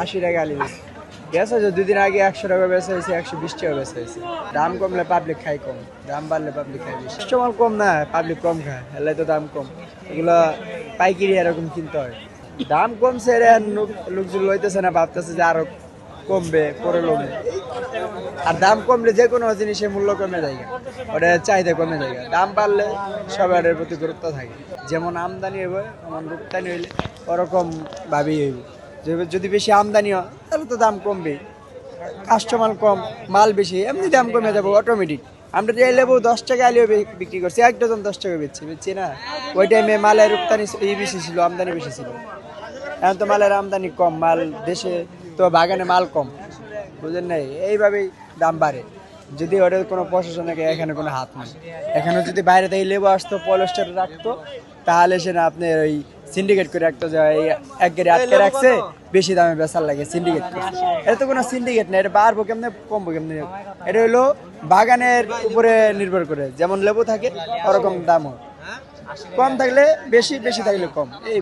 80 টাকা আলি বেশি গ্যাস আছে 2 দিন আগে 100 টাকা বেচা হয়েছে 120 টাকা বেচা হয়েছে দাম কমলে পাবলিক খায় কম দাম বাড়লে পাবলিক খায় বেশি কাস্টমার কম না পাবলিক কম খায় এলে তো দাম কম এগুলো পাইকারি এরকম কিনতে হয় দাম কমছে রে লোকজন লইতেছে না ভাবতেছে যে আরো কমবে পরে লোমে আর দাম কমলে যে কোনো জিনিসের মূল্য কমে যায় ওটা চাহিদা কমে যায় দাম বাড়লে সবার প্রতি গুরুত্ব থাকে যেমন আমদানি হবে এমন রপ্তানি হইলে ওরকম ভাবেই হইব যদি বেশি আমদানি হয় তাহলে তো দাম কমবে কাস্টমার কম মাল বেশি এমনি দাম কমে যাবো অটোমেটিক আমরা যে লেবু 10 টাকা আলিও বিক্রি করছি 1 ডজন 10 টাকা বেচছি না ওই টাইমে মালের রপ্তানি বেশি ছিল আমদানি বেশি ছিল এখন তো মালের আমদানি কম মাল দেশে তো বাগানে মাল কম বুঝলেন নাই এইভাবেই দাম বাড়ে যদি ওটা কোনো প্রশাসনের এখানে কোনো হাত নেই এখানে যদি বাইরে থেকে লেবু আসতো পলিস্টার রাখতো তাহলে সে না আপনি ওই সিন্ডিকেট করে রাখতো যে এক গাড়ি আটকে রাখছে বেশি দামে বেচার লাগে সিন্ডিকেট করছে এটা তো কোনো সিন্ডিকেট না এটা বাড়বো কেমনে কমবো কেমনে এটা হলো বাগানের উপরে নির্ভর করে যেমন লেবু থাকে ওরকম দামও কম থাকলে বেশি বেশি থাকলে কম এই